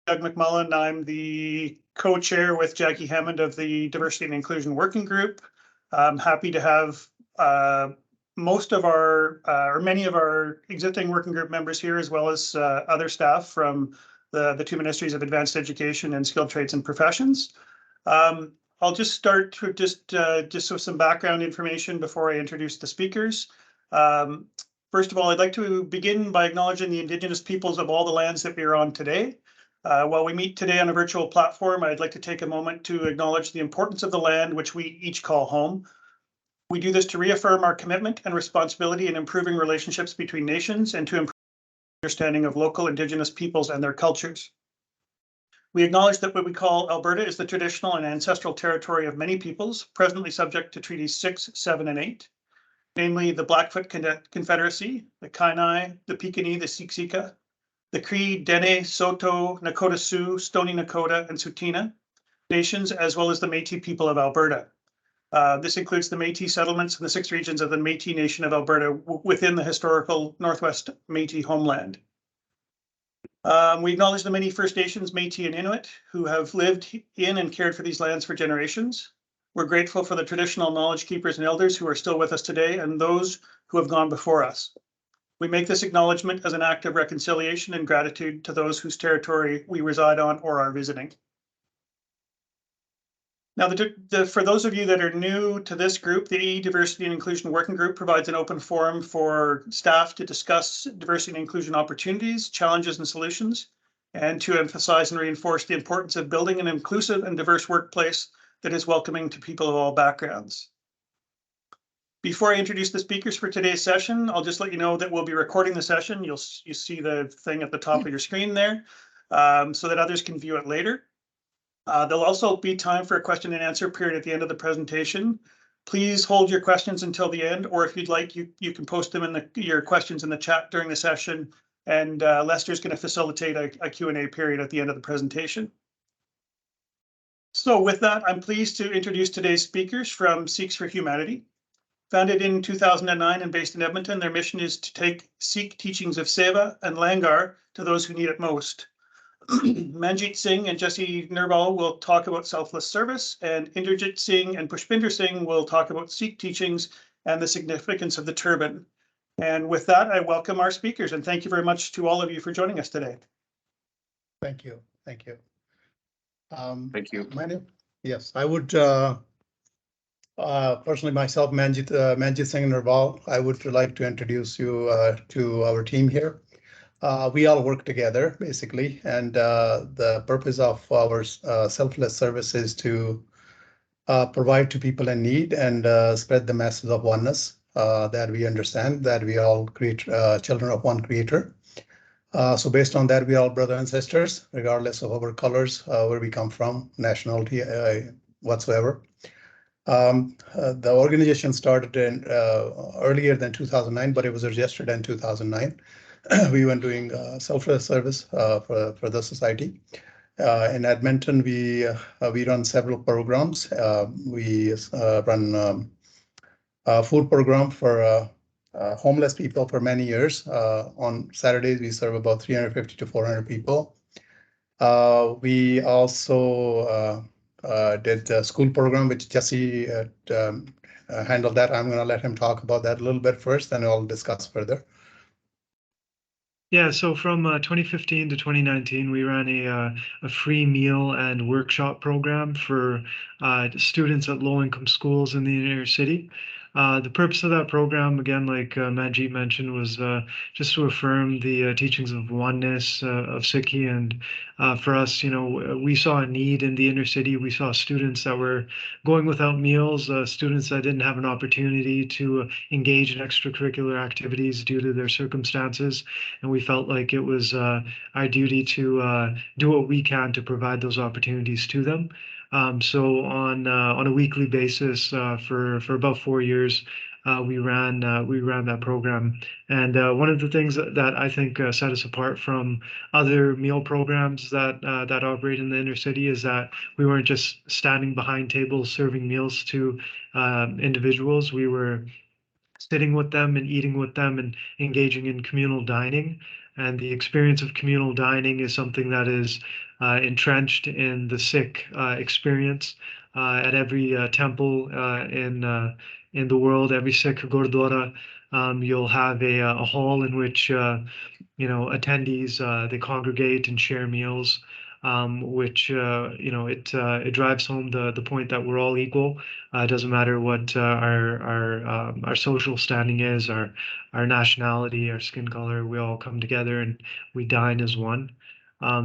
Doug McMullen. I'm the co-chair with Jackie Hammond of the Diversity and Inclusion Working Group. I'm happy to have most of our, or many of our existing working group members here, as well as other staff from the two ministries of advanced education and skilled trades and professions. I'll just start with just with some background information before I introduce the speakers. First of all, I'd like to begin by acknowledging the Indigenous peoples of all the lands that we are on today. While we meet today on a virtual platform, I'd like to take a moment to acknowledge the importance of the land which we each call home. We do this to reaffirm our commitment and responsibility in improving relationships between nations and to improve understanding of local Indigenous peoples and their cultures. We acknowledge that what we call Alberta is the traditional and ancestral territory of many peoples, presently subject to Treaties 6, 7, and 8, namely the Blackfoot Confederacy, the Kainai, the Piikani, the Siksika, the Cree, Dene, Saulteaux, Nakota Sioux, Stoney Nakoda, and Tsuut'ina nations, as well as the Métis people of Alberta. This includes the Métis settlements in the 6 regions of the Métis Nation of Alberta within the historical Northwest Métis homeland. We acknowledge the many First Nations, Métis and Inuit who have lived in and cared for these lands for generations. We're grateful for the traditional knowledge keepers and elders who are still with us today and those who have gone before us. We make this acknowledgement as an act of reconciliation and gratitude to those whose territory we reside on or are visiting. Now, for those of you that are new to this group, the AE Diversity and Inclusion Working Group provides an open forum for staff to discuss diversity and inclusion opportunities, challenges, and solutions, and to emphasize and reinforce the importance of building an inclusive and diverse workplace that is welcoming to people of all backgrounds. Before I introduce the speakers for today's session, I'll just let you know that we'll be recording the session. You see the thing at the top of your screen there, so that others can view it later. There'll also be time for a question and answer period at the end of the presentation. Please hold your questions until the end, or if you'd like, you can post them in your questions in the chat during the session, and Lester's going to facilitate a Q&A period at the end of the presentation. So with that, I'm pleased to introduce today's speakers from Sikhs for Humanity. Founded in 2009 and based in Edmonton, their mission is to take Sikh teachings of Seva and Langar to those who need it most. Manjit Singh and Jesse Nirval will talk about selfless service, and Inderjit Singh and Pushpinder Singh will talk about Sikh teachings and the significance of the turban. And with that, I welcome our speakers, and thank you very much to all of you for joining us today. Thank you. Thank you. Thank you. Yes, I would personally myself, Manjit Singh Nirval, I would like to introduce you to our team here. We all work together basically, and the purpose of our selfless service is to provide to people in need and spread the message of oneness, that we understand that we all create children of one creator. So based on that, we are all brothers and sisters, regardless of our colors, where we come from, nationality, whatsoever. The organization started in earlier than 2009, but it was registered in 2009. We were doing selfless service for the society. In Edmonton, we run several programs. We run a food program for homeless people for many years. On Saturdays, we serve about 350 to 400 people. We also did the school program, which Jesse handled that. I'm going to let him talk about that a little bit first, and I'll discuss further. Yeah, so from 2015 to 2019, we ran a free meal and workshop program for students at low-income schools in the inner city. The purpose of that program, again, like Manjit mentioned, was just to affirm the teachings of oneness of Sikhi. And for us, you know, we saw a need in the inner city. We saw students that were going without meals, students that didn't have an opportunity to engage in extracurricular activities due to their circumstances. And we felt like it was our duty to do what we can to provide those opportunities to them. So on a weekly basis for about 4 years, we ran that program. And one of the things that I think set us apart from other meal programs that operate in the inner city is that we weren't just standing behind tables serving meals to individuals. We were sitting with them and eating with them and engaging in communal dining. And the experience of communal dining is something that is entrenched in the Sikh experience. At every temple in the world, every Sikh Gurdwara, you'll have a hall in which attendees they congregate and share meals, which it drives home the point that we're all equal. It doesn't matter what our social standing is, our nationality, our skin color. We all come together and we dine as one.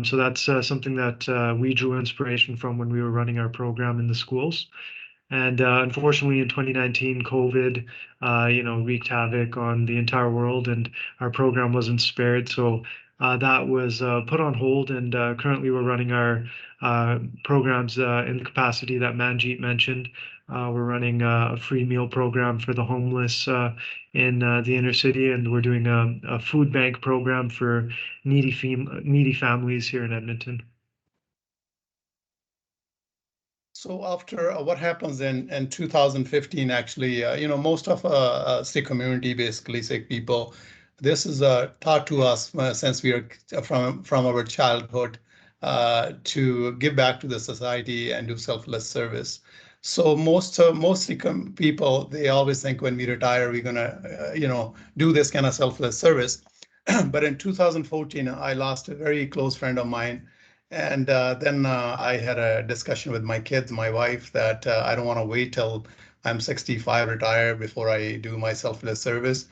So that's something that we drew inspiration from when we were running our program in the schools. And unfortunately, in 2019, COVID, wreaked havoc on the entire world, and our program wasn't spared. So that was put on hold, and currently we're running our programs in the capacity that Manjeet mentioned. We're running a free meal program for the homeless in the inner city, and we're doing a food bank program for needy families here in Edmonton. So after what happens in 2015, actually, most of Sikh community, basically Sikh people, this is taught to us since we are from our childhood to give back to the society and do selfless service. So most Sikh people, they always think when we retire, we're gonna, do this kind of selfless service. But in 2014, I lost a very close friend of mine. And then I had a discussion with my kids, my wife, that I don't want to wait till I'm 65, retire before I do my selfless service.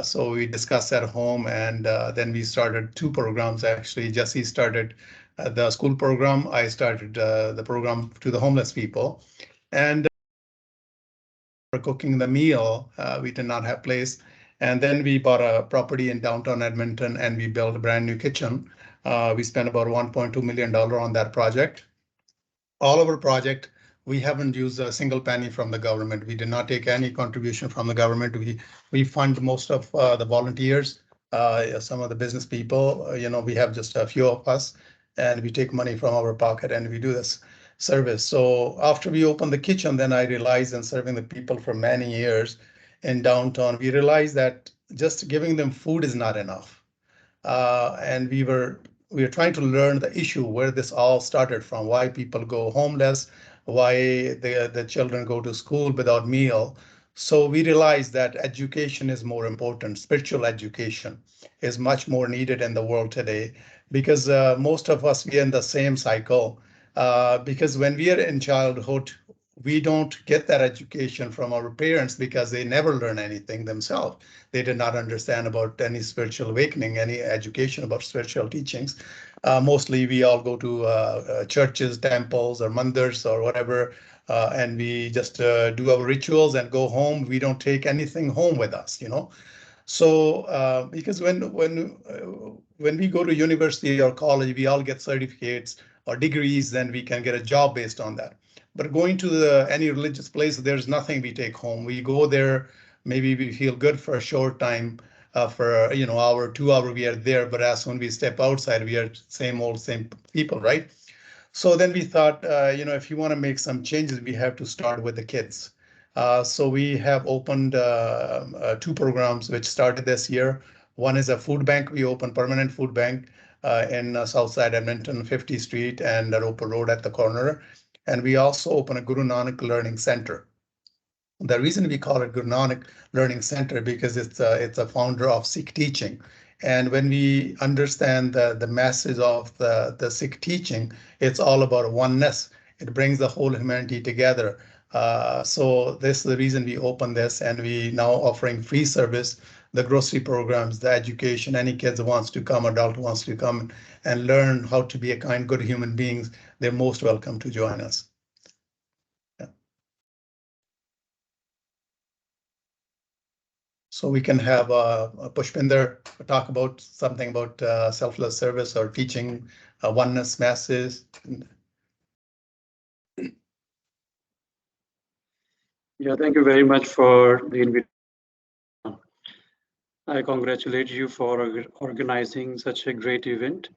So we discussed at home, and then we started two programs. Actually, Jesse started the school program. I started the program to the homeless people. And for cooking the meal, we did not have place. And then we bought a property in downtown Edmonton, and we built a brand new kitchen. We spent about $1.2 million on that project. All of our project, we haven't used a single penny from the government. We did not take any contribution from the government. We fund most of the volunteers, some of the business people. We have just a few of us, and we take money from our pocket and we do this service. So after we opened the kitchen, then I realized, in serving the people for many years in downtown, we realized that just giving them food is not enough. And we were trying to learn the issue, where this all started from, why people go homeless, why the children go to school without meal. So we realized that education is more important. Spiritual education is much more needed in the world today, because most of us, we are in the same cycle. Because when we are in childhood, we don't get that education from our parents because they never learn anything themselves. They did not understand about any spiritual awakening, any education about spiritual teachings. Mostly we all go to churches, temples, or mandirs or whatever, and we just do our rituals and go home. We don't take anything home with us, So because when we go to university or college, we all get certificates or degrees, then we can get a job based on that. But going to any religious place, there's nothing we take home. We go there, maybe we feel good for a short time, for hour, 2 hour, we are there. But as soon we step outside, we are same people, right? So then we thought, if you want to make some changes, we have to start with the kids. So we have opened two programs which started this year. One is a food bank. We opened permanent food bank in Southside Edmonton, 50th Street and Roper Road at the corner. And we also opened a Guru Nanak Learning Center. The reason we call it Guru Nanak Learning Center, because it's a founder of Sikh teaching. And when we understand the message of the Sikh teaching, it's all about oneness. It brings the whole humanity together. So this is the reason we opened this, and we now offering free service, the grocery programs, the education. Any kids wants to come, adult wants to come and learn how to be a kind, good human beings, they're most welcome to join us. So we can have Pushpinder talk about something about selfless service or teaching oneness masses. Yeah, thank you very much for the invitation. I congratulate you for organizing such a great event,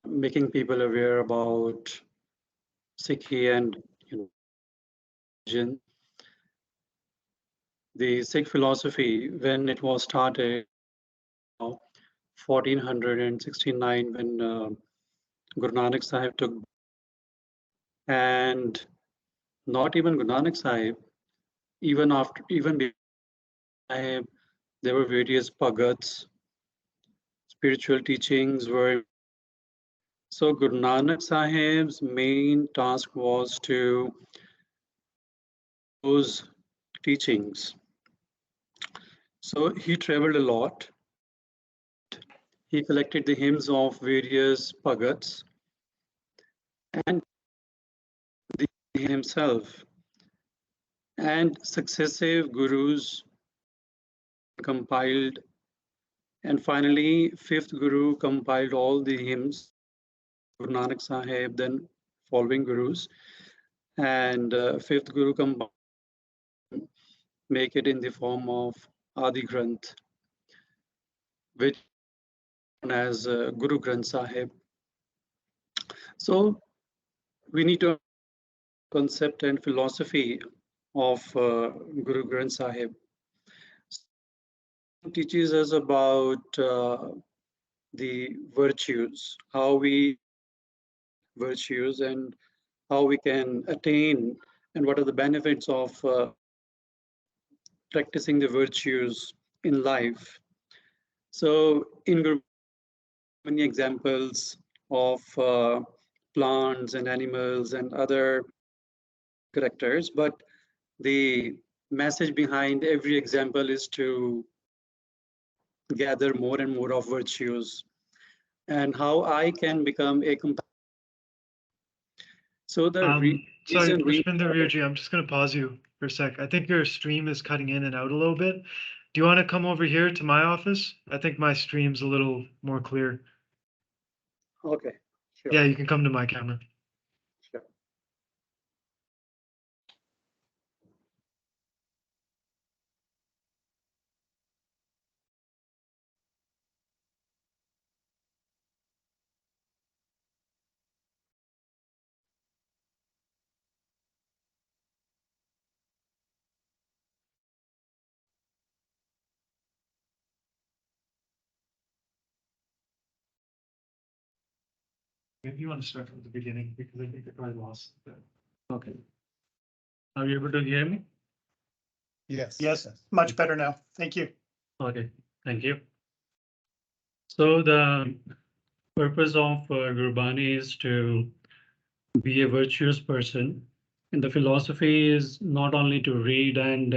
making people aware about Sikhi and religion. The Sikh philosophy, when it was started, 1469 when Guru Nanak Sahib took, and not even Guru Nanak Sahib, even before Sahib, there were various bhagats, spiritual teachings were. So Guru Nanak Sahib's main task was to those teachings. So he traveled a lot. He collected the hymns of various bhagats and himself, and successive gurus compiled, and finally fifth guru compiled all the hymns, Guru Nanak Sahib, then following gurus, and fifth guru compiled, make it in the form of Adi Granth, which is known as Guru Granth Sahib. So we need to concept and philosophy of Guru Granth Sahib. It teaches us about the virtues, how we virtues and how we can attain, and what are the benefits of practicing the virtues in life. So in Guru, many examples of plants and animals and other characters, but the message behind every example is to gather more and more of virtues and how I can become a so the Sorry, reason we Pushpinder Virji, I'm just going to pause you for a sec. I think your stream is cutting in and out a little bit. Do you want to come over here to my office? I think my stream's a little more clear. okay, sure. Yeah, you can come to my camera. Sure. Maybe you want to start from the beginning because I think I probably lost that. Okay. Are you able to hear me? Yes. Yes, much better now. Thank you. Okay, thank you. So the purpose of Gurbani is to be a virtuous person. And the philosophy is not only to read and,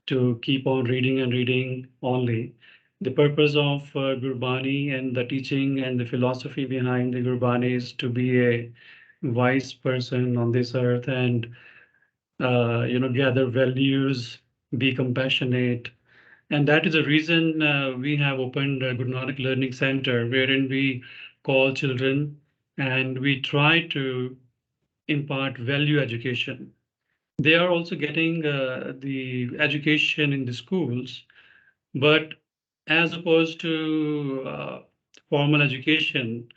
to keep on reading and reading only. The purpose of Gurbani and the teaching and the philosophy behind the Gurbani is to be a wise person on this earth and, gather values, be compassionate. And that is the reason we have opened a Guru Nanak Learning Center, wherein we call children and we try to impart value education. They are also getting the education in the schools, but as opposed to formal education,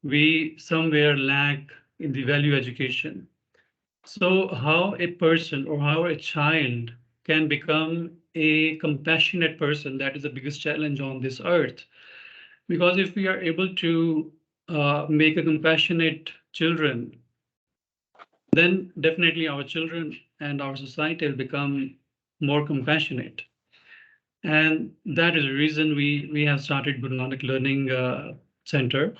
we somewhere lack in the value education. So how a person or how a child can become a compassionate person, that is the biggest challenge on this earth. Because if we are able to make a compassionate children, then definitely our children and our society will become more compassionate. And that is the reason we have started Guru Nanak Learning Center.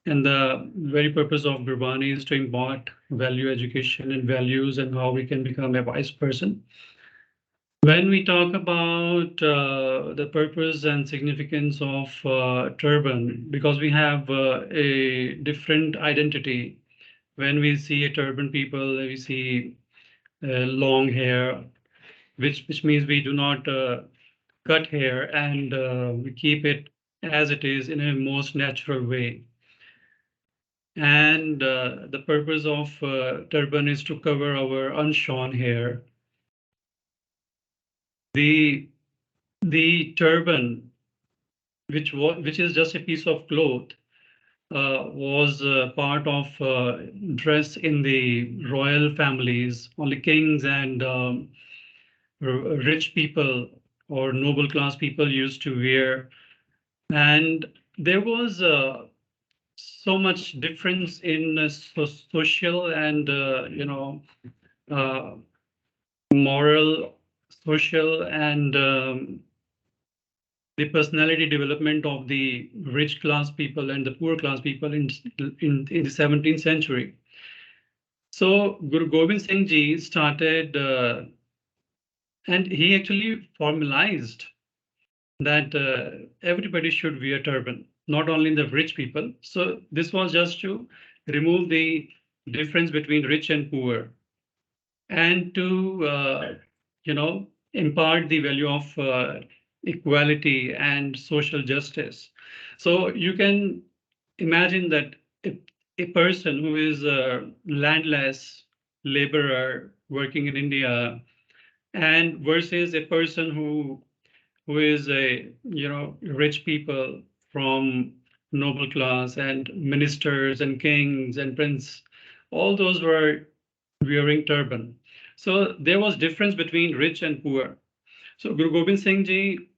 And the very purpose of Gurbani is to impart value education and values and how we can become a wise person. When we talk about the purpose and significance of turban, because we have a different identity. When we see a turban people, we see long hair, which means we do not cut hair and we keep it as it is in a most natural way. And the purpose of turban is to cover our unshorn hair. The turban, which is just a piece of cloth, was part of dress in the royal families. Only kings and rich people or noble class people used to wear. And there was so much difference in social and uh, moral, social, and the personality development of the rich class people and the poor class people in the 17th century. So Guru Gobind Singh Ji started, and he actually formalized that everybody should wear turban, not only the rich people. So this was just to remove the difference between rich and poor, and to impart the value of equality and social justice. So you can imagine that if a person who is a landless laborer working in India, and versus a person who is a rich people from noble class and ministers and kings and prince, all those were wearing turban. So there was difference between rich and poor. So Guru Gobind Singh Ji,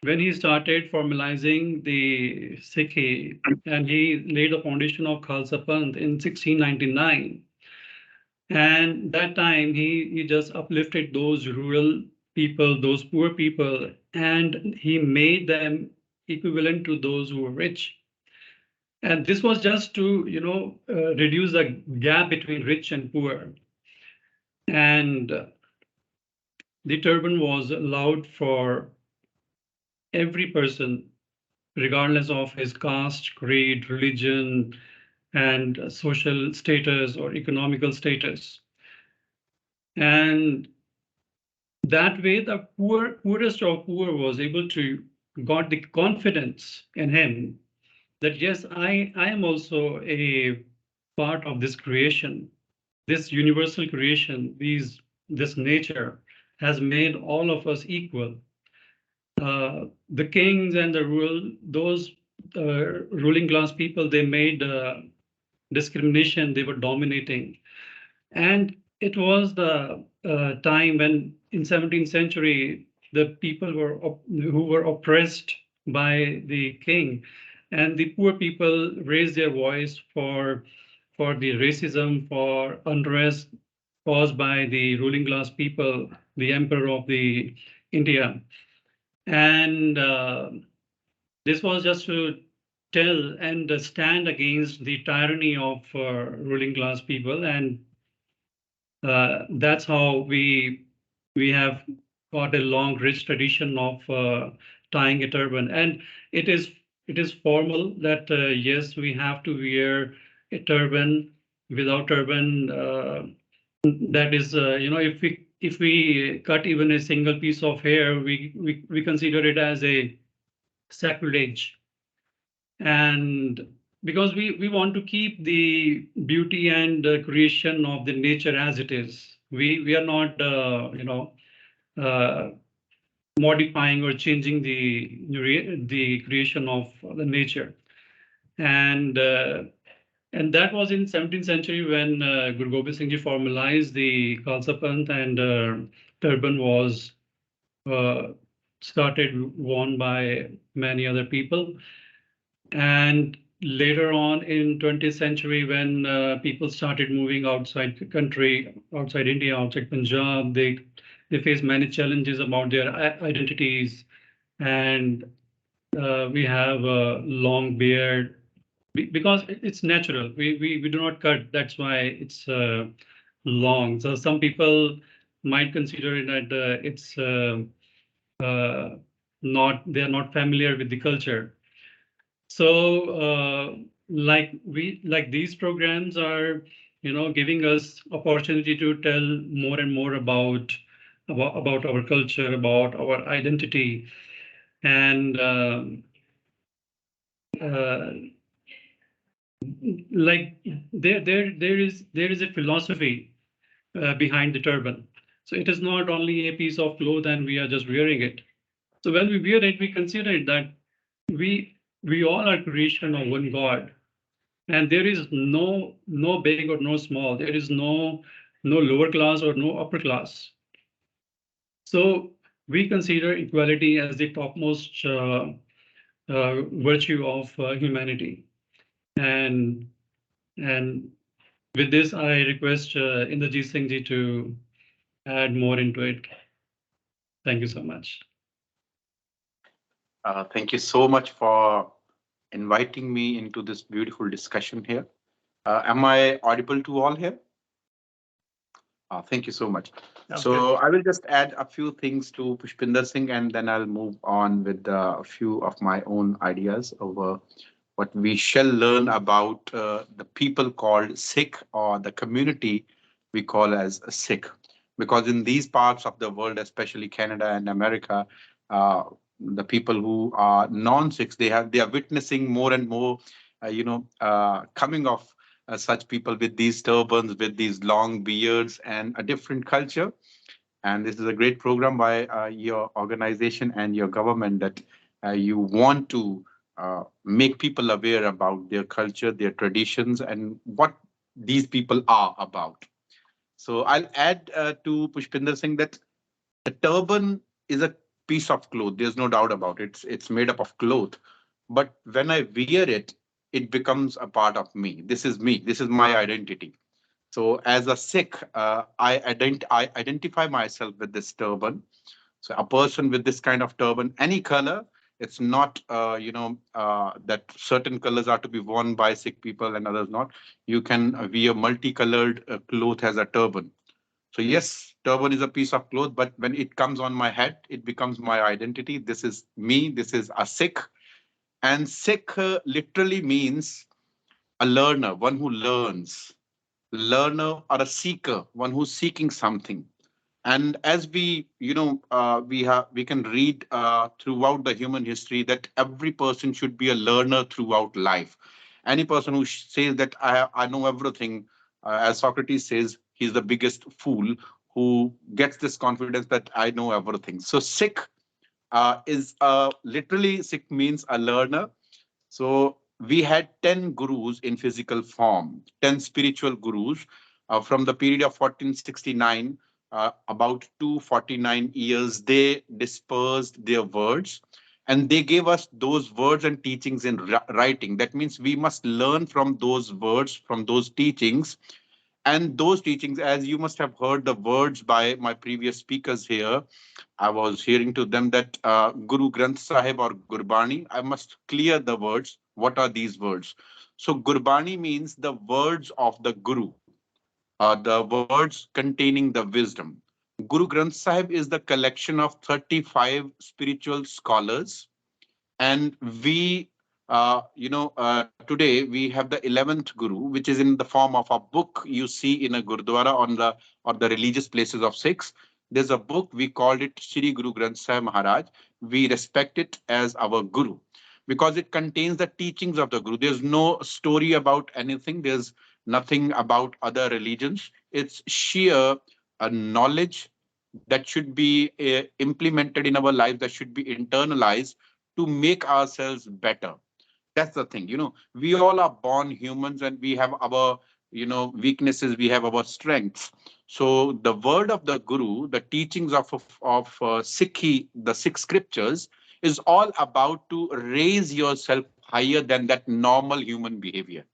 when he started formalizing the Sikhi, and he laid the foundation of Khalsa Panth in 1699, and that time he just uplifted those rural people, those poor people, and he made them equivalent to those who were rich. And this was just to reduce the gap between rich and poor. And the turban was allowed for every person, regardless of his caste, creed, religion, and social status or economical status. And that way, the poorest of poor was able to got the confidence in him that yes, I am also a part of this creation, this universal creation. This nature has made all of us equal. The kings and the those ruling class people, they made discrimination. They were dominating. And it was the time when in 17th century, the people who were oppressed by the king, and the poor people raised their voice for the racism, for unrest caused by the ruling class people, the emperor of the India. And this was just to tell and stand against the tyranny of ruling class people. And that's how we have got a long, rich tradition of tying a turban. And it is formal that yes, we have to wear a turban. Without turban, that is, if we cut even a single piece of hair, we consider it as a sacrilege. And because we want to keep the beauty and creation of the nature as it is, we are not uh, modifying or changing the creation of the nature. And that was in 17th century when Guru Gobind Singh Ji formalized the Khalsa Panth, and turban was started worn by many other people. And later on in 20th century, when people started moving outside the country, outside India, outside Punjab, they faced many challenges about their identities. And we have a long beard because it's natural. We do not cut. That's why it's long. So some people might consider it that it's not, they're not familiar with the culture. So like these programs are giving us opportunity to tell more and more about our culture, about our identity. And uh, like there is a philosophy behind the turban. So it is not only a piece of cloth and we are just wearing it. So when we wear it, we consider it that we all are creation of one God. And there is no big or no small. There is no lower class or no upper class. So we consider equality as the topmost virtue of humanity. And and with this, I request Inderjeet Singh ji to add more into it. Thank you so much. Thank you so much for inviting me into this beautiful discussion here. Am I audible to all here? Thank you so much. Sounds So good. I will just add a few things to Pushpinder Singh, and then I'll move on with a few of my own ideas over what we shall learn about the people called Sikh, or the community we call as a Sikh. Because in these parts of the world, especially Canada and America, uh, the people who are non-Sikhs, they are witnessing more and more, coming of such people with these turbans, with these long beards, and a different culture. And this is a great program by your organization and your government, that you want to make people aware about their culture, their traditions, and what these people are about. So I'll add to Pushpinder Singh that the turban is a piece of cloth. There's no doubt about it. It's made up of cloth. But when I wear it, it becomes a part of me. This is me. This is my identity. So as a Sikh, I identify myself with this turban. So a person with this kind of turban, any color, it's not, that certain colors are to be worn by Sikh people and others not. You can wear multicolored cloth as a turban. So yes, turban is a piece of cloth, but when it comes on my head, it becomes my identity. This is me. This is a Sikh. And Sikh literally means a learner, one who learns, learner or a seeker, one who's seeking something. And as we can read throughout the human history that every person should be a learner throughout life. Any person who says that I know everything, as Socrates says, he's the biggest fool who gets this confidence that I know everything. So Sikh is literally, Sikh means a learner. So we had 10 gurus in physical form, 10 spiritual gurus from the period of 1469, about 249 years. They dispersed their words and they gave us those words and teachings in writing. That means we must learn from those words, from those teachings. And those teachings, as you must have heard the words by my previous speakers here, I was hearing to them that Guru Granth Sahib or Gurbani, I must clear the words. What are these words? So Gurbani means the words of the Guru, the words containing the wisdom. Guru Granth Sahib is the collection of 35 spiritual scholars, and we today we have the 11th guru, which is in the form of a book you see in a gurdwara on the or the religious places of Sikhs. There's a book, we called it Shri Guru Granth Sahib Maharaj. We respect it as our guru because it contains the teachings of the guru. There's no story about anything, there's nothing about other religions. It's sheer knowledge that should be implemented in our lives, that should be internalized to make ourselves better. That's the thing. We all are born humans and we have our, weaknesses, we have our strengths. So the word of the guru, the teachings of Sikhi, the Sikh scriptures, is all about to raise yourself higher than that normal human behavior.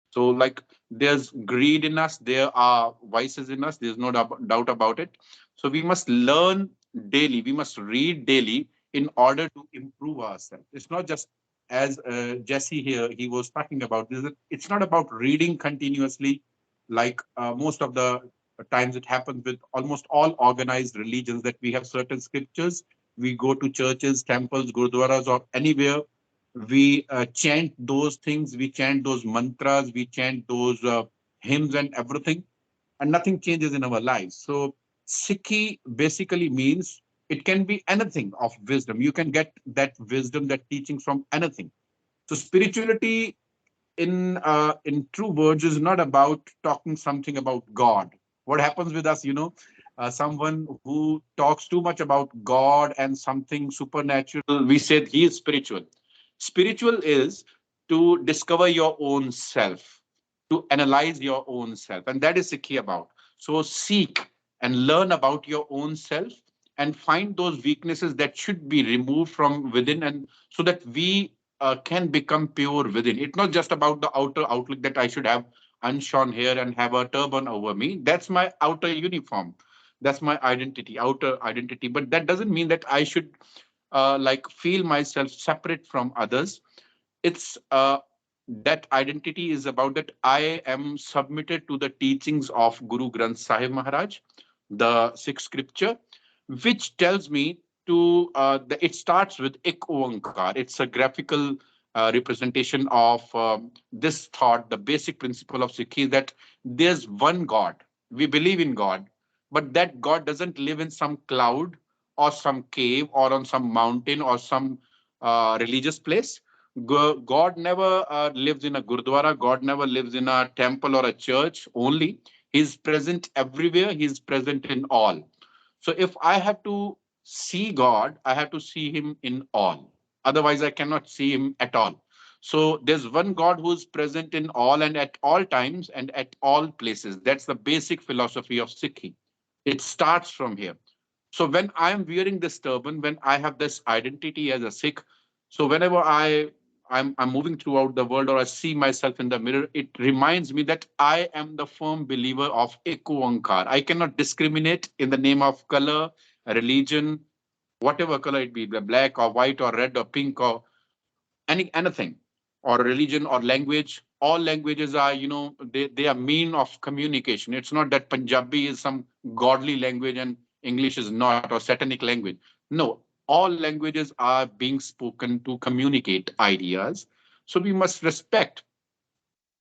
So, like, there's greed in us, there are vices in us, there's no doubt about it. So, we must learn daily, we must read daily in order to improve ourselves. It's not just as Jesse here, he was talking about this, it's not about reading continuously, like most of the times it happens with almost all organized religions, that we have certain scriptures, we go to churches, temples, gurdwaras, or anywhere, we chant those things, we chant those mantras, we chant those hymns and everything, and nothing changes in our lives. So Sikhi basically means it can be anything of wisdom. You can get that wisdom, that teachings from anything. So spirituality in true words is not about talking something about God. What happens with us, someone who talks too much about God and something supernatural, we said he is spiritual. Spiritual is to discover your own self, to analyze your own self, and that is Sikhi about. So seek and learn about your own self, and find those weaknesses that should be removed from within, and so that we can become pure within. It's not just about the outer outlook that I should have unshorn hair and have a turban over me. That's my outer uniform. That's my identity, outer identity. But that doesn't mean that I should like feel myself separate from others. It's that identity is about that I am submitted to the teachings of Guru Granth Sahib Maharaj, the Sikh scripture, which tells me to it starts with Ik Oankar. It's a graphical representation of this thought, the basic principle of Sikh is that there's one God. We believe in God, but that God doesn't live in some cloud or some cave or on some mountain or some religious place. God never lives in a gurdwara. God never lives in a temple or a church only. He's present everywhere. He's present in all. So if I have to see God, I have to see him in all. Otherwise, I cannot see him at all. So there's one God who's present in all and at all times and at all places. That's the basic philosophy of Sikhi. It starts from here. So when I'm wearing this turban, when I have this identity as a Sikh, so whenever I'm moving throughout the world or I see myself in the mirror, it reminds me that I am the firm believer of Eko Ankar. I cannot discriminate in the name of color, religion, whatever color it be, black or white or red or pink or anything, or religion or language. All languages are, they are mean of communication. It's not that Punjabi is some godly language and English is not, or satanic language. No, all languages are being spoken to communicate ideas, so we must respect.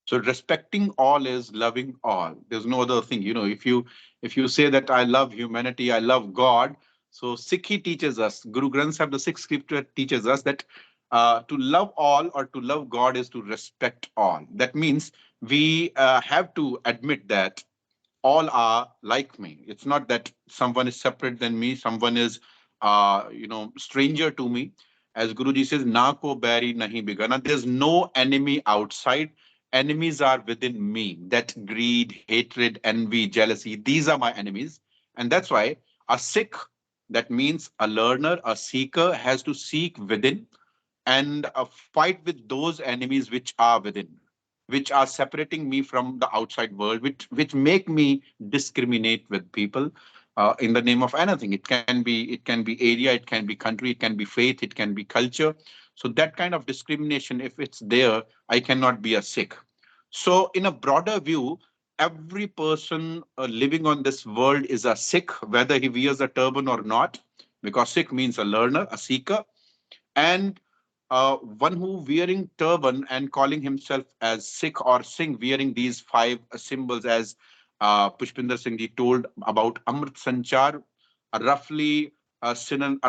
So respecting all is loving all. There's no other thing. If you say that I love humanity, I love God. So Sikhi teaches us, Guru Granth Sahib, the Sikh scripture teaches us that to love all or to love God is to respect all. That means we have to admit that all are like me. It's not that someone is separate than me, someone is stranger to me. As Guruji says, na ko bari nahi bigana. There's no enemy outside. Enemies are within me. That greed, hatred, envy, jealousy, these are my enemies. And that's why a Sikh, that means a learner, a seeker, has to seek within and fight with those enemies which are within, which are separating me from the outside world, which make me discriminate with people in the name of anything. It can be area, it can be country, it can be faith, it can be culture. So that kind of discrimination, if it's there, I cannot be a Sikh. So in a broader view, every person living on this world is a Sikh, whether he wears a turban or not, because Sikh means a learner, a seeker, and one who wearing turban and calling himself as Sikh or Singh, wearing these five symbols, as Pushpinder Singh ji told about Amrit Sanchar, roughly a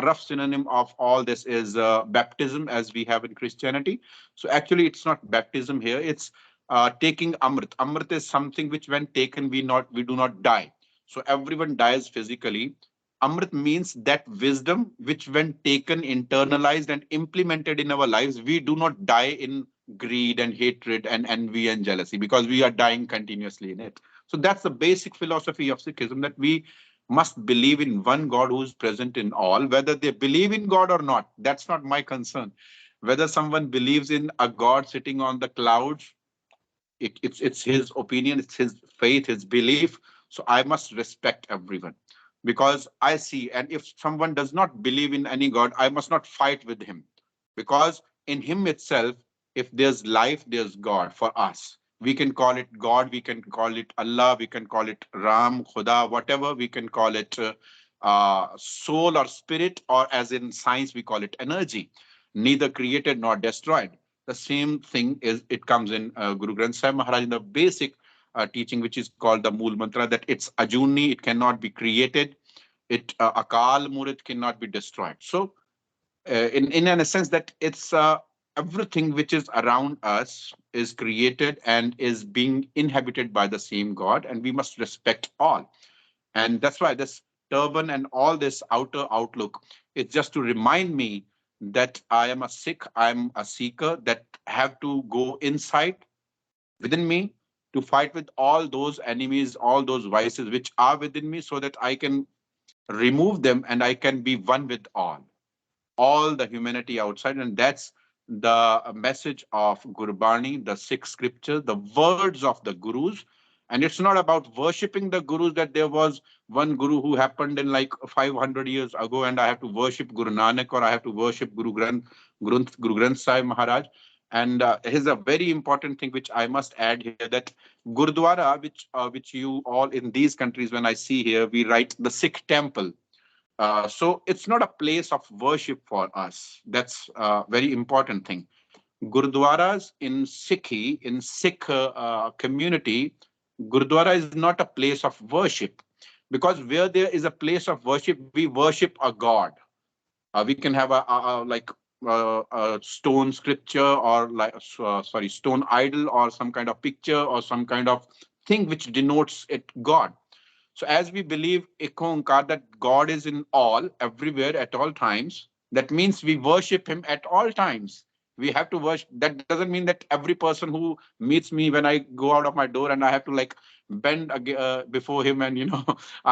rough synonym of all this is baptism, as we have in Christianity. So actually, it's not baptism here; it's taking Amrit. Amrit is something which, when taken, we do not die. So everyone dies physically. Amrit means that wisdom which, when taken, internalized, and implemented in our lives, we do not die in greed and hatred and envy and jealousy, because we are dying continuously in it. So that's the basic philosophy of Sikhism, that we must believe in one God who is present in all. Whether they believe in God or not, that's not my concern. Whether someone believes in a God sitting on the clouds, it's his opinion, it's his faith, his belief. So I must respect everyone, because I see, and if someone does not believe in any God, I must not fight with him, because in him itself, if there's life, there's God for us. We can call it God, we can call it Allah, we can call it Ram, Khuda, whatever we can call it, soul or spirit, or as in science we call it energy, neither created nor destroyed. The same thing is, it comes in Guru Granth Sahib Maharaj in the basic teaching, which is called the Mool Mantra, that it's Ajuni, it cannot be created. It Akal Murit cannot be destroyed. So in an essence, that it's everything which is around us is created and is being inhabited by the same God, and we must respect all. And that's why this turban and all this outer outlook is just to remind me that I am a Sikh, I'm a seeker, that have to go inside within me to fight with all those enemies, all those vices which are within me, so that I can remove them, and I can be one with all the humanity outside. And that's the message of Gurbani, the Sikh scripture, the words of the gurus. And it's not about worshipping the gurus, that there was one guru who happened in like 500 years ago and I have to worship Guru Nanak or I have to worship Guru Granth Sahib Maharaj. And here's a very important thing which I must add here, that Gurdwara, which you all in these countries, when I see here, we write the Sikh temple. So it's not a place of worship for us. That's a very important thing. Gurdwaras in Sikhi, in Sikh community, Gurdwara is not a place of worship, because where there is a place of worship, we worship a god. We can have a stone scripture, or stone idol, or some kind of picture, or some kind of thing which denotes it God. So as we believe Ek Onkar, that God is in all, everywhere, at all times, that means we worship him at all times. We have to worship. That doesn't mean that every person who meets me when I go out of my door and I have to like bend before him and,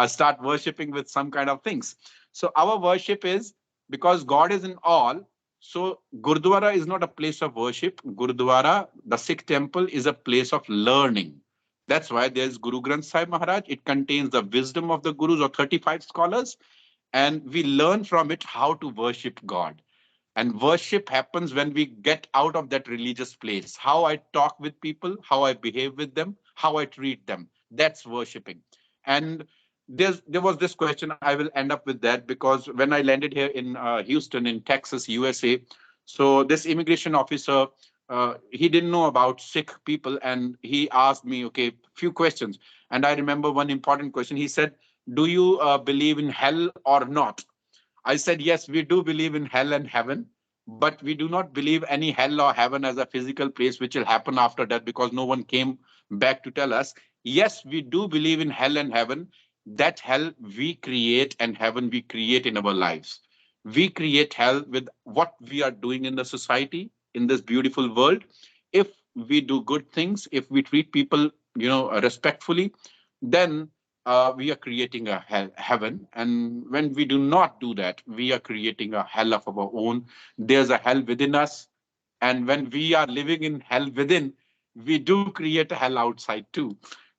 start worshiping with some kind of things. So our worship is because God is in all. So Gurdwara is not a place of worship. Gurdwara, the Sikh temple, is a place of learning. That's why there's Guru Granth Sahib Maharaj. It contains the wisdom of the Gurus, or 35 scholars, and we learn from it how to worship God. And worship happens when we get out of that religious place. How I talk with people, how I behave with them, how I treat them. That's worshiping. And there was this question. I will end up with that, because when I landed here in Houston, in Texas, USA, so this immigration officer, he didn't know about Sikh people, and he asked me, okay, few questions. And I remember one important question. He said, do you believe in hell or not? I said, yes, we do believe in hell and heaven, but we do not believe any hell or heaven as a physical place which will happen after that, because no one came back to tell us. Yes, we do believe in hell and heaven. That hell we create and heaven we create in our lives. We create hell with what we are doing in the society, in this beautiful world. If we do good things, if we treat people, respectfully, then we are creating a heaven. And when we do not do that, we are creating a hell of our own. There's a hell within us. And when we are living in hell within, we do create a hell outside too.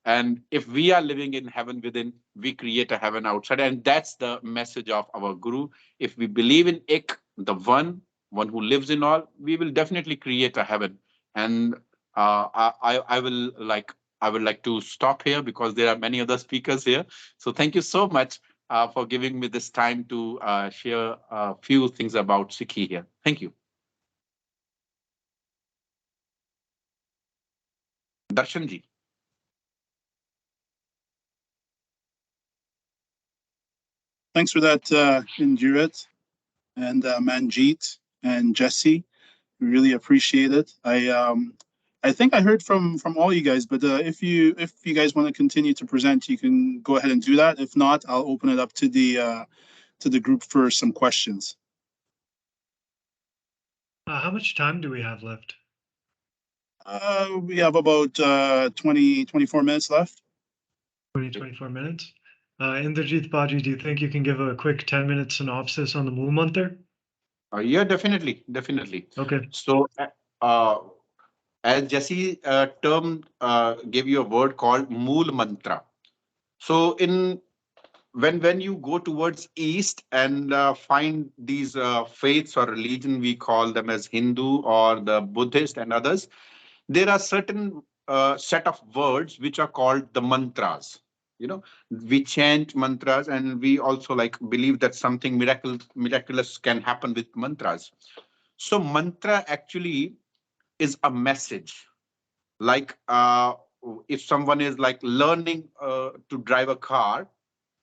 And if we are living in heaven within, we create a heaven outside. And that's the message of our Guru. If we believe in Ik, the one who lives in all, we will definitely create a heaven. And I would like to stop here, because there are many other speakers here. So thank you so much for giving me this time to share a few things about Sikhi here. Thank you. Darshanji. Thanks for that, Injirat and Manjeet and Jesse. We really appreciate it. I think I heard from all you guys, but if you guys want to continue to present, you can go ahead and do that. If not, I'll open it up to the group for some questions. How much time do we have left? We have about 24 minutes left. 24 minutes. Indrajit Baji, do you think you can give a quick 10-minute synopsis on the Mool Mantar? Yeah, definitely. Okay. So, as Jesse gave you a word called Mool Mantra. So, when you go towards East and find these faiths or religion, we call them as Hindu or the Buddhist and others, there are certain set of words which are called the mantras. We chant mantras, and we also believe that something miraculous can happen with mantras. So mantra actually is a message. Like if someone is learning to drive a car,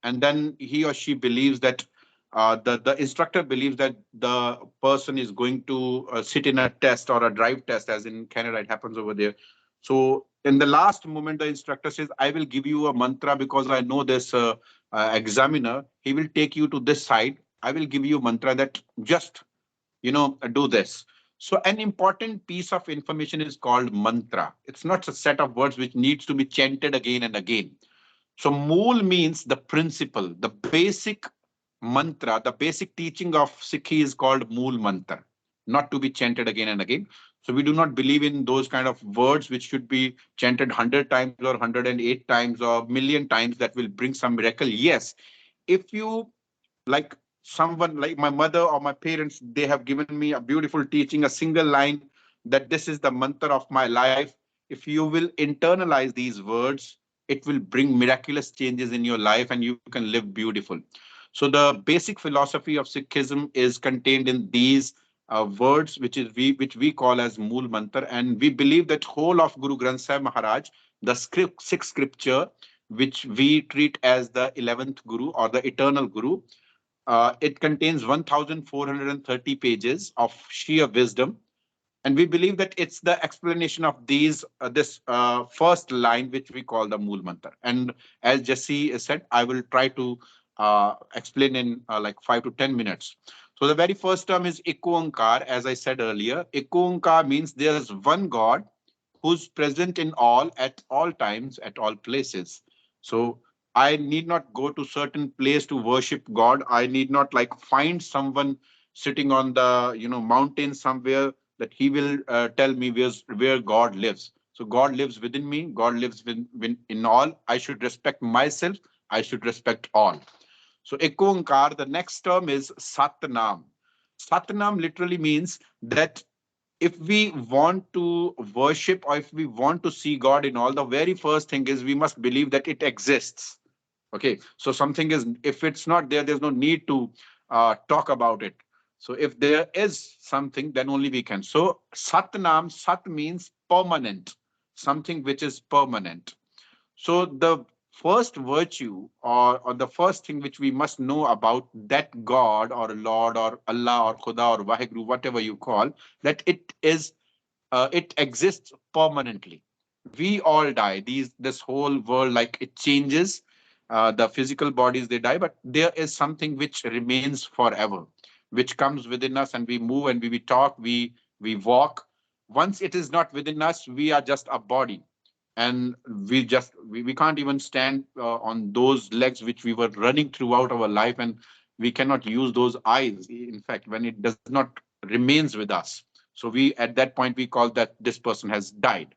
and then he or she believes that the instructor believes that the person is going to sit in a test or a drive test, as in Canada it happens over there. So in the last moment, the instructor says, I will give you a mantra because I know this examiner. He will take you to this side. I will give you a mantra that just, do this. So an important piece of information is called mantra. It's not a set of words which needs to be chanted again and again. So Mool means the principle, the basic mantra, the basic teaching of Sikhi is called Mool Mantra, not to be chanted again and again. So we do not believe in those kind of words which should be chanted 100 times or 108 times or million times that will bring some miracle. Yes, if you like someone like my mother or my parents, they have given me a beautiful teaching, a single line that this is the mantra of my life. If you will internalize these words, it will bring miraculous changes in your life and you can live beautiful. So the basic philosophy of Sikhism is contained in these words, which we call as Mool Mantra, and we believe that whole of Guru Granth Sahib Maharaj, the sixth scripture, which we treat as the 11th Guru or the eternal Guru, it contains 1,430 pages of sheer wisdom, and we believe that it's the explanation of this first line, which we call the Mool Mantra. And as Jesse said, I will try to explain in like 5 to 10 minutes. So the very first term is Ikonkar. As I said earlier, Ikonkar means there is one God who's present in all, at all times, at all places. So I need not go to certain place to worship God. I need not like find someone sitting on the mountain somewhere that he will tell me where God lives. So God lives within me. God lives in all. I should respect myself. I should respect all. So Ekonkar, the next term is Satnam. Satnam literally means that if we want to worship or if we want to see God in all, the very first thing is we must believe that it exists. Okay, so something is, if it's not there, there's no need to talk about it. So if there is something, then only we can. So Satnam, Sat means permanent, something which is permanent. So the first virtue or the first thing which we must know about that God or Lord or Allah or Khuda or Waheguru, whatever you call, that it exists permanently. We all die. This whole world, like it changes. The physical bodies they die, but there is something which remains forever, which comes within us, and we move and we talk, we walk. Once it is not within us, we are just a body, and we can't even stand on those legs which we were running throughout our life, and we cannot use those eyes. In fact, when it does not remains with us, so we at that point we call that this person has died.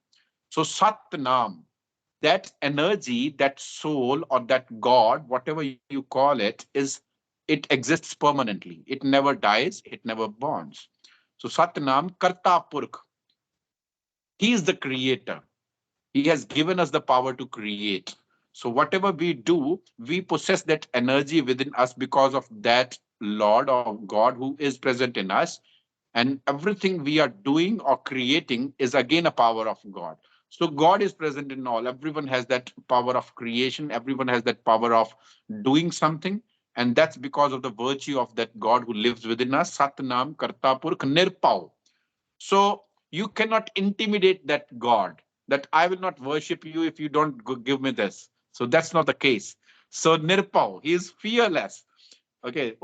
So Satnam, that energy, that soul, or that God, whatever you call it, it exists permanently. It never dies, it never bonds. So Satnam Karta Purkh, he is the creator. He has given us the power to create. So whatever we do, we possess that energy within us because of that Lord or God who is present in us. And everything we are doing or creating is again a power of God. So God is present in all. Everyone has that power of creation. Everyone has that power of doing something. And that's because of the virtue of that God who lives within us. Satnam Kartapurk Nirpau. So you cannot intimidate that God, that I will not worship you if you don't give me this. So that's not the case. So Nirpau, he is fearless. Okay,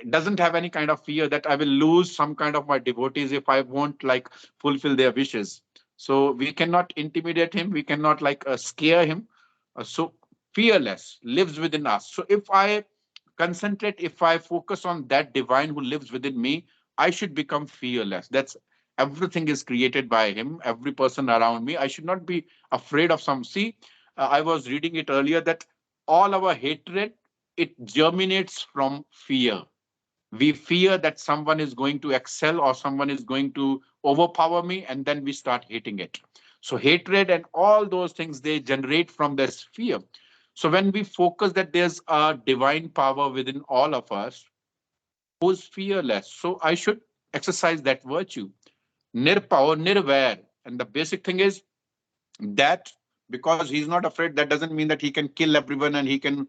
doesn't have any kind of fear that I will lose some kind of my devotees if I won't like fulfill their wishes. So we cannot intimidate him. We cannot like scare him. So fearless lives within us. So if I concentrate, if I focus on that divine who lives within me, I should become fearless. That's everything is created by him. Every person around me, I should not be afraid of some. See, I was reading it earlier that all our hatred, it germinates from fear. We fear that someone is going to excel or someone is going to overpower me, and then we start hating it. So hatred and all those things, they generate from this fear. So when we focus that there's a divine power within all of us who's fearless, so I should exercise that virtue. Nirpower, nirvair. And the basic thing is that because he's not afraid, that doesn't mean that he can kill everyone and he can,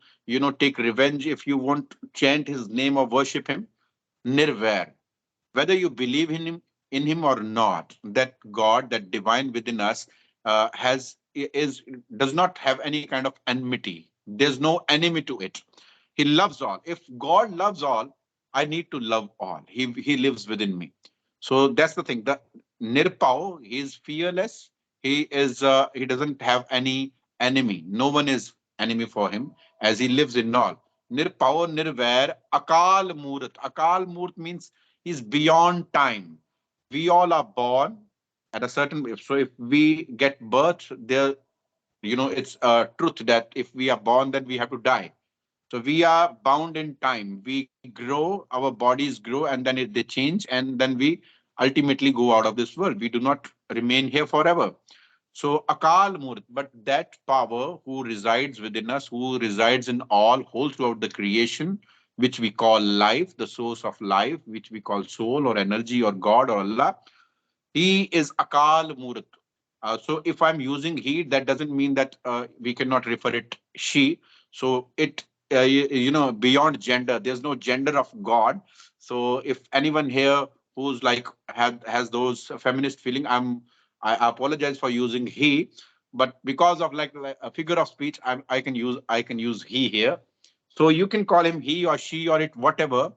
take revenge if you won't chant his name or worship him. Nirvair. Whether you believe in him or not, that God, that divine within us, does not have any kind of enmity. There's no enemy to it. He loves all. If God loves all, I need to love all. He lives within me. So that's the thing. The Nirpau, he is fearless. He doesn't have any enemy. No one is enemy for him as he lives in all. Nirpao, Nirvair, Akal Murat. Akal Murat means he's beyond time. We all are born at a certain, so if we get birth, there, it's a truth that if we are born, then we have to die. So we are bound in time. We grow, our bodies grow, and then they change, and then we ultimately go out of this world. We do not remain here forever. So Akal Murt, but that power who resides within us, who resides in all, whole throughout the creation, which we call life, the source of life, which we call soul or energy or God or Allah, he is Akal Murat. So if I'm using he, that doesn't mean that we cannot refer it she. So it, beyond gender, there's no gender of God. So if anyone here who's like has those feminist feeling, I apologize for using he, but because of like a figure of speech, I can use he here. So you can call him he or she or it, whatever.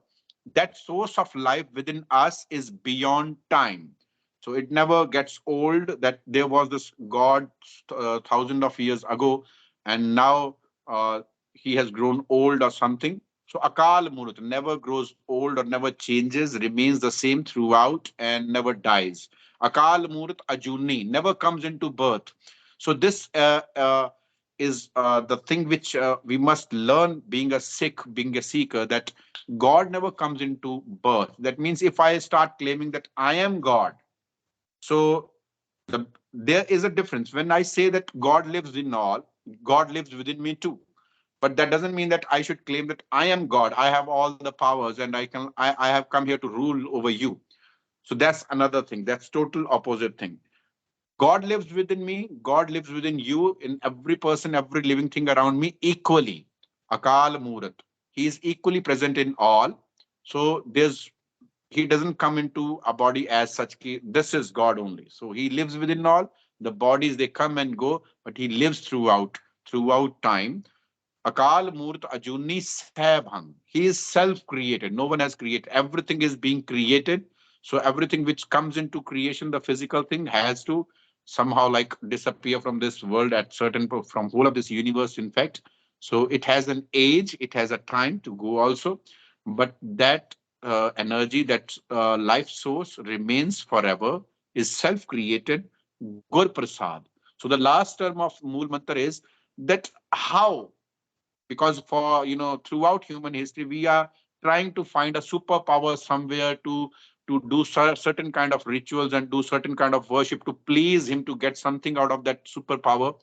That source of life within us is beyond time, so it never gets old. That there was this God thousand of years ago, and now he has grown old or something. So Akal Murut never grows old or never changes, remains the same throughout and never dies. Akal Murut Ajuni never comes into birth. So this is the thing which we must learn being a Sikh, being a seeker, that God never comes into birth. That means if I start claiming that I am God, so there is a difference. When I say that God lives in all, God lives within me too. But that doesn't mean that I should claim that I am God. I have all the powers and I have come here to rule over you. So that's another thing. That's total opposite thing. God lives within me. God lives within you, in every person, every living thing around me equally. Akal Murat. He is equally present in all. So he doesn't come into a body as such. This is God only. So he lives within all. The bodies, they come and go, but he lives throughout time. Akal Murt Ajuni Sabhang. He is self-created. No one has created. Everything is being created. So everything which comes into creation, the physical thing, has to somehow like disappear from this world at certain from whole of this universe, in fact. So it has an age, it has a time to go also. But that energy, that life source remains forever, is self-created, Gur Prasad. So the last term of Mool Mantra is that how, because for throughout human history we are trying to find a superpower somewhere to do certain kind of rituals and do certain kind of worship to please him, to get something out of that superpower.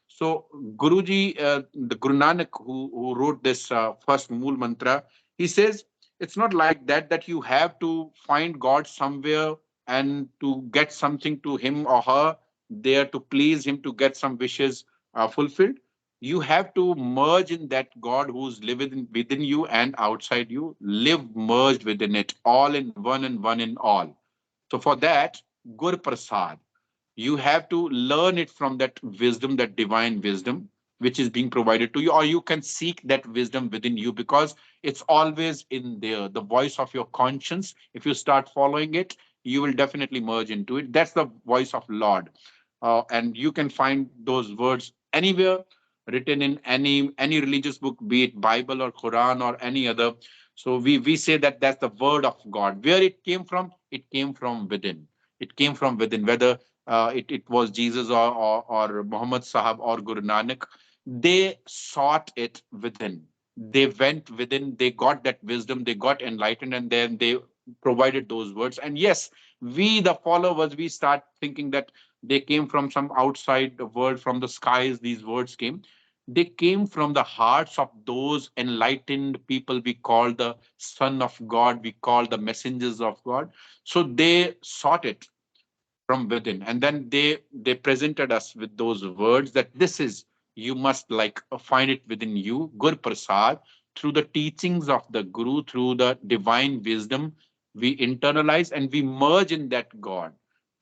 So Guruji, the Guru Nanak, who wrote this first Mool Mantra, he says it's not like that you have to find God somewhere and to get something to him or her there to please him, to get some wishes fulfilled. You have to merge in that God who's living within you and outside you. Live merged within it, all in one and one in all. So for that, Gur Prasad, you have to learn it from that wisdom, that divine wisdom which is being provided to you, or you can seek that wisdom within you, because it's always in there, the voice of your conscience. If you start following it, you will definitely merge into it. That's the voice of Lord. And you can find those words anywhere, written in any religious book, be it Bible or Quran or any other. So we say that that's the word of God. Where it came from? It came from within. It came from within. Whether it was Jesus or Muhammad Sahab or Guru Nanak, they sought it within. They went within, they got that wisdom, they got enlightened, and then they provided those words. And yes, we, the followers, we start thinking that they came from some outside world, from the skies, these words came. They came from the hearts of those enlightened people we call the Son of God, we call the messengers of God. So they sought it from within, and then they presented us with those words that this is, you must like find it within you, Gur Prasad. Through the teachings of the Guru, through the divine wisdom, we internalize and we merge in that God.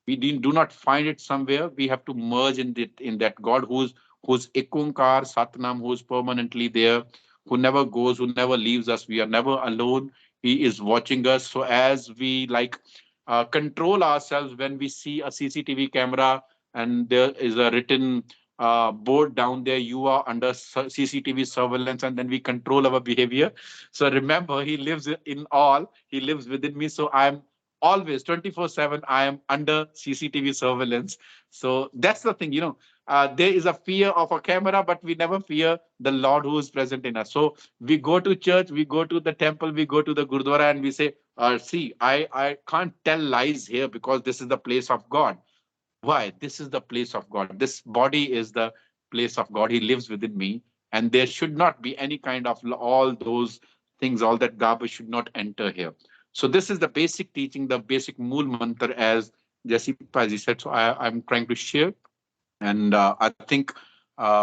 We do not find it somewhere. We have to merge in that God who's Ekunkar Satnam, who's permanently there, who never goes, who never leaves us. We are never alone. He is watching us. So as we like control ourselves when we see a CCTV camera and there is a written board down there, you are under CCTV surveillance, and then we control our behavior. So remember, he lives in all, he lives within me. So I'm always 24/7, I am under CCTV surveillance. So that's the thing, there is a fear of a camera, but we never fear the Lord who is present in us. So we go to church, we go to the temple, we go to the Gurdwara, and we say, see, I can't tell lies here because this is the place of God. Why? This is the place of God. This body is the place of God. He lives within me. And there should not be any kind of all those things, all that garbage should not enter here. So this is the basic teaching, the basic mool mantra, as Jesse Paji said. So I'm trying to share. And I think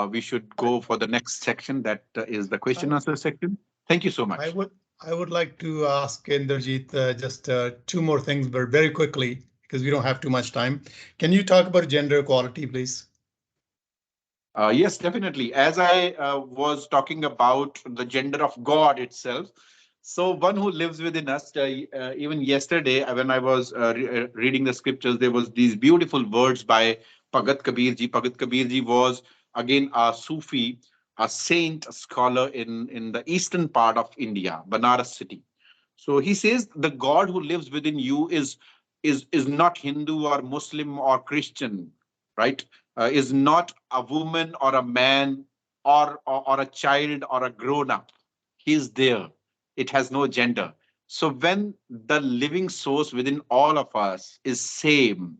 we should go for the next section. That is the question answer section. Thank you so much. I would like to ask Inderjeet just two more things, but very quickly, because we don't have too much time. Can you talk about gender equality, please? Yes, definitely. As I was talking about the gender of God itself, so one who lives within us, even yesterday when I was reading the scriptures, there was these beautiful words by Bhagat Kabir ji. Bhagat Kabir ji was again a Sufi, a saint, a scholar in the eastern part of India, Banaras city. So he says the God who lives within you is not Hindu or Muslim or Christian, right? Is not a woman or a man or a child or a grown up. He's there. It has no gender. So when the living source within all of us is same,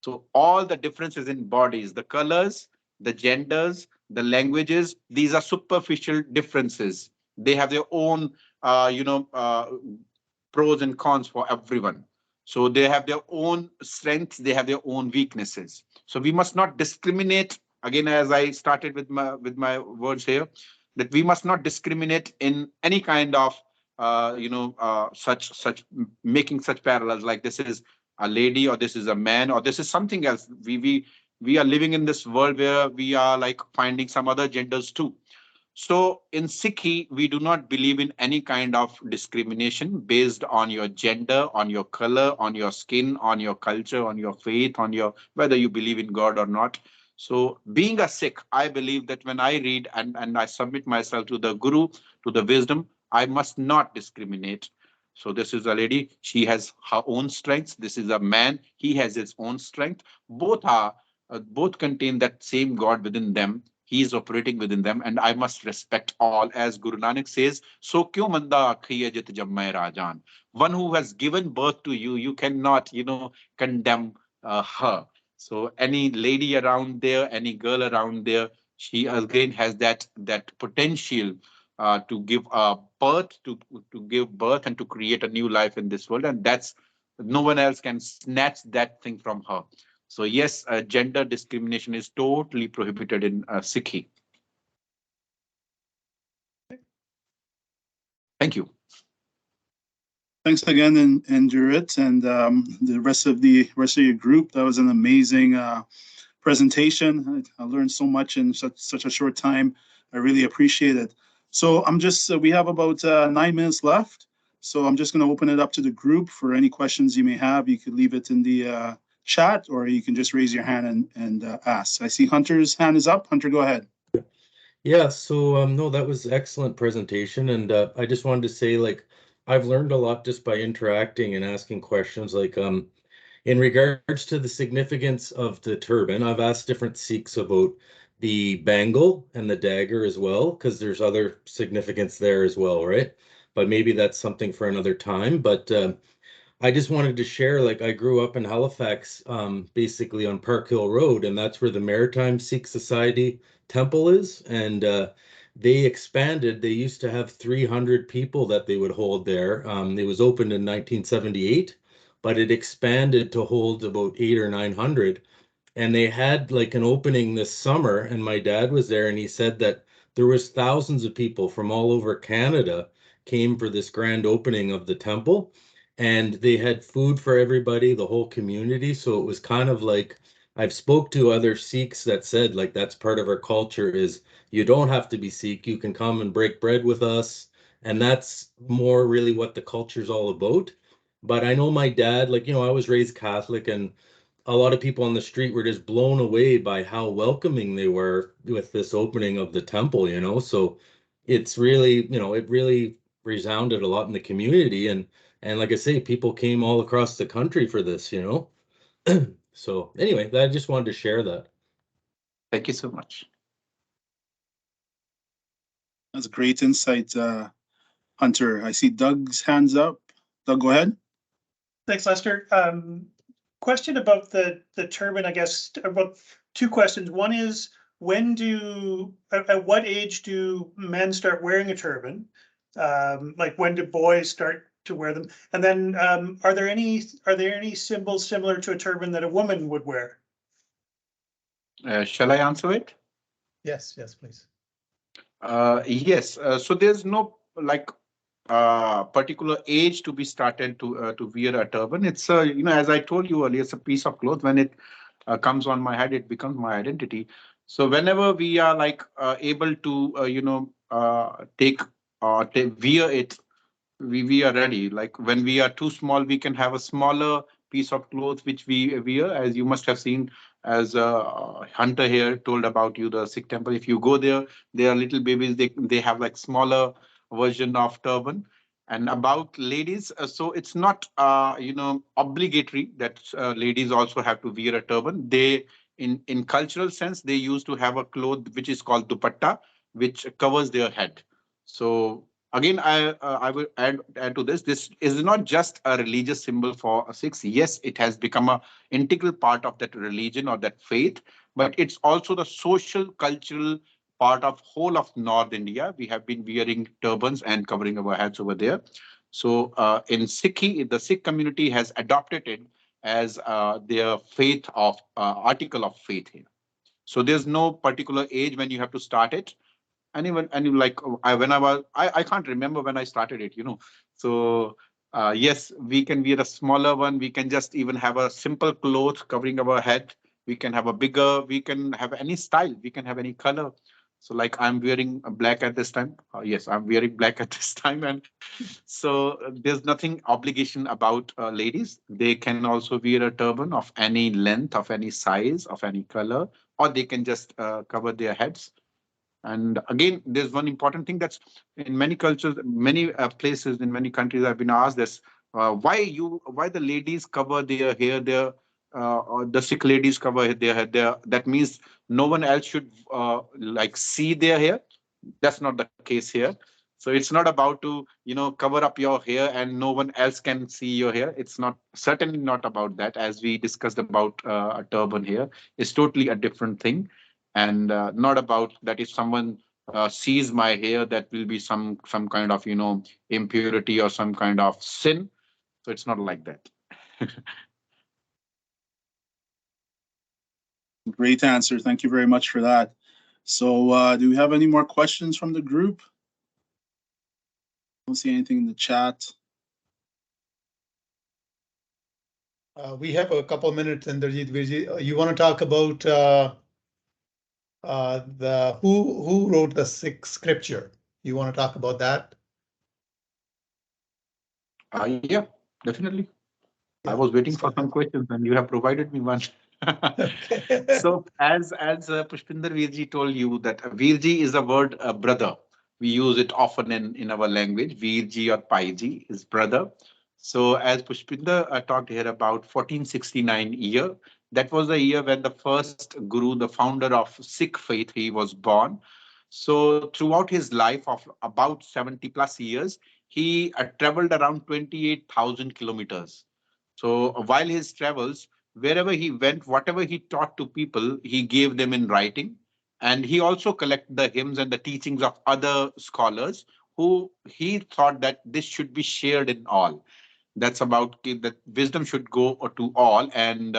so all the differences in bodies, the colors, the genders, the languages, these are superficial differences. They have their own, pros and cons for everyone. So they have their own strengths, they have their own weaknesses. So we must not discriminate. Again, as I started with my words here, that we must not discriminate in any kind of such making such parallels like this is a lady or this is a man or this is something else. We are living in this world where we are like finding some other genders too. So in Sikhi, we do not believe in any kind of discrimination based on your gender, on your color, on your skin, on your culture, on your faith, on your whether you believe in God or not. So being a Sikh, I believe that when I read and I submit myself to the Guru, to the wisdom, I must not discriminate. So this is a lady, she has her own strengths. This is a man, he has his own strength. Both contain that same God within them. He is operating within them, and I must respect all. As Guru Nanak says, "So kyo manda akhiye jit jammai rajan." One who has given birth to you, you cannot, condemn her. So any lady around there, any girl around there, she again has that potential to give birth, to give birth, and to create a new life in this world, and that's no one else can snatch that thing from her. So yes, gender discrimination is totally prohibited in Sikhi. Thank you. Thanks again, and Jurit, and the rest of your group. That was an amazing presentation. I learned so much in such a short time. I really appreciate it. So we have about 9 minutes left. So I'm just going to open it up to the group for any questions you may have. You could leave it in the chat, or you can just raise your hand and ask. I see Hunter's hand is up. Hunter, go ahead. Yeah, so no, that was excellent presentation, and I just wanted to say, like, I've learned a lot just by interacting and asking questions. Like, in regards to the significance of the turban, I've asked different Sikhs about the bangle and the dagger as well, because there's other significance there as well, right? But maybe that's something for another time. But I just wanted to share, like, I grew up in Halifax, basically on Park Hill Road, and that's where the Maritime Sikh Society temple is. And they expanded. They used to have 300 people that they would hold there. It was opened in 1978, but it expanded to hold about 800 or 900. And they had like an opening this summer, and my dad was there, and he said that there was thousands of people from all over Canada came for this grand opening of the temple, and they had food for everybody, the whole community. So it was kind of like, I've spoke to other Sikhs that said like that's part of our culture is you don't have to be Sikh, you can come and break bread with us, and that's more really what the culture's all about. But I know my dad, like, I was raised Catholic, and a lot of people on the street were just blown away by how welcoming they were with this opening of the temple, you know. So it's really, you know, it really resounded a lot in the community, and like I say, people came all across the country for this, you know. So anyway, I just wanted to share that. Thank you so much. That's great insight, Hunter. I see Doug's hands up. Doug, go ahead. Thanks, Lester. Question about the turban, I guess, about two questions. One is, at what age do men start wearing a turban? Like when do boys start to wear them? And then are there any symbols similar to a turban that a woman would wear? Shall I answer it? Yes, yes, please. Yes. So there's no like particular age to be started to wear a turban. It's you know, as I told you earlier, it's a piece of cloth. When it comes on my head, it becomes my identity. So whenever we are like able to you know wear it, we are ready. Like when we are too small, we can have a smaller piece of cloth which we wear, as you must have seen, as Hunter here told about you, the Sikh temple. If you go there, there are little babies, they have like smaller version of turban. And about ladies, so it's not you know, obligatory that ladies also have to wear a turban. They, in cultural sense, they used to have a cloth which is called dupatta, which covers their head. So again, I will add to this. This is not just a religious symbol for Sikhs. Yes, it has become a integral part of that religion or that faith, but it's also the social, cultural part of whole of North India. We have been wearing turbans and covering our heads over there. So in Sikhi, the Sikh community has adopted it as their faith of article of faith here. So there's no particular age when you have to start it. And even and you like I can't remember when I started it, you know. So yes, we can wear a smaller one. We can just even have a simple cloth covering our head. We can have a bigger, we can have any style, we can have any color. So like I'm wearing a black at this time. Yes, I'm wearing black at this time. And so there's nothing obligation about ladies. They can also wear a turban of any length, of any size, of any color, or they can just cover their heads. And again, there's one important thing that's in many cultures, many places, in many countries, I've been asked this: why the ladies cover their hair, or the Sikh ladies cover their hair? That means no one else should like see their hair. That's not the case here. So it's not about to, you know, cover up your hair and no one else can see your hair. It's not, certainly not about that. As we discussed about a turban here, it's totally a different thing, and not about that. If someone sees my hair, that will be some kind of, you know, impurity or some kind of sin. So it's not like that. Great answer. Thank you very much for that. So do we have any more questions from the group? I don't see anything in the chat. We have a couple minutes, and you want to talk about the who wrote the Sikh scripture? You want to talk about that? Yeah, definitely. I Yeah. was waiting for some questions and you have provided me one. Okay. So as Pushpinder Veerji told you, that Veerji is a word brother. We use it often in our language. Veerji or Paiji is brother. So as Pushpinder talked here about 1469 year, that was the year when the first Guru, the founder of Sikh faith, he was born. So throughout his life of about 70 plus years, he traveled around 28,000 kilometers. So while his travels, wherever he went, whatever he taught to people, he gave them in writing. And he also collected the hymns and the teachings of other scholars who he thought that this should be shared in all. That's about that wisdom should go to all. And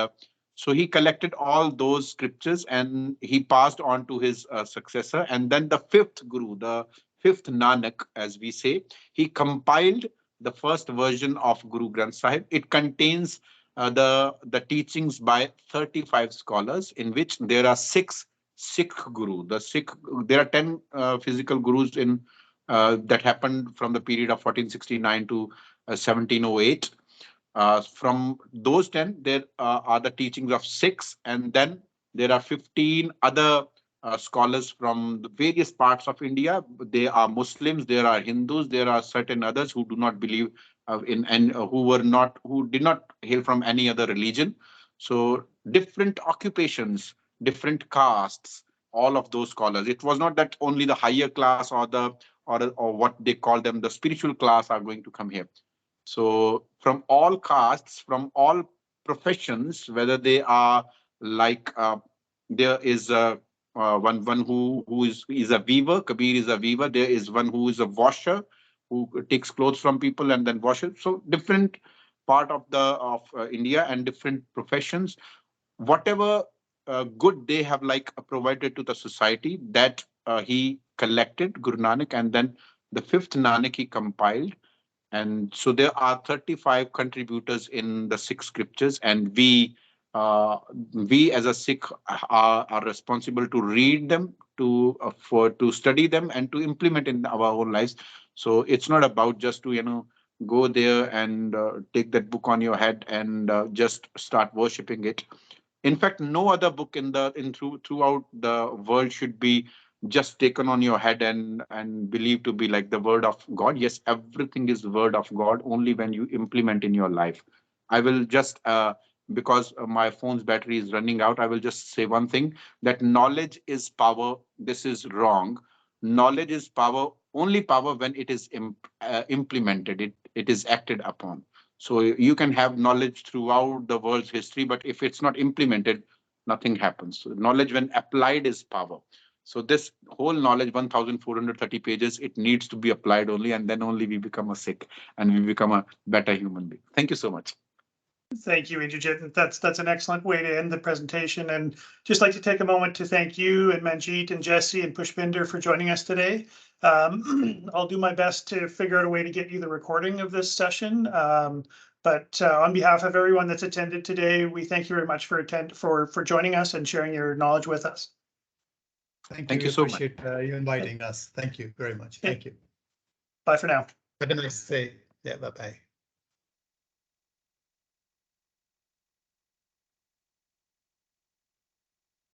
so he collected all those scriptures and he passed on to his successor. And then the fifth Guru, the fifth Nanak, as we say, he compiled the first version of Guru Granth Sahib. It contains the teachings by 35 scholars, in which there are six Sikh Guru. There are 10 physical Gurus that happened from the period of 1469 to 1708. From those 10, there are the teachings of Sikhs, and then there are 15 other scholars from the various parts of India. They are Muslims, there are Hindus, there are certain others who do not believe in, and who did not hail from any other religion. So different occupations, different castes, all of those scholars. It was not that only the higher class or what they call them, the spiritual class, are going to come here. So from all castes, from all professions, whether they are like there is one who is a weaver. Kabir is a weaver. There is one who is a washer, who takes clothes from people and then washes. So different part of India and different professions. Whatever good they have provided to the society, that he collected, Guru Nanak, and then the fifth Nanak he compiled. And so there are 35 contributors in the Sikh scriptures, and we as a Sikh are responsible to read them, to study them, and to implement in our own lives. So it's not about just to go there and take that book on your head and just start worshipping it. In fact, no other book throughout the world should be just taken on your head and believed to be like the word of God. Yes, everything is the word of God only when you implement in your life. I will just because my phone's battery is running out, I will just say one thing, that knowledge is power. This is wrong. Knowledge is power, only power when it is implemented. It is acted upon. So you can have knowledge throughout the world's history, but if it's not implemented, nothing happens. So knowledge, when applied, is power. So this whole knowledge, 1,430 pages, it needs to be applied only, and then only we become a Sikh and we become a better human being. Thank you so much. Thank you, Indrajit. That's an excellent way to end the presentation. And just like to take a moment to thank you and Manjeet and Jesse and Pushpinder for joining us today. I'll do my best to figure out a way to get you the recording of this session. But on behalf of everyone that's attended today, we thank you very much for joining us and sharing your knowledge with us. Thank you so much. Appreciate you inviting us. Thank you very much. Thank you. Bye for now. Have a nice day. Yeah, bye-bye.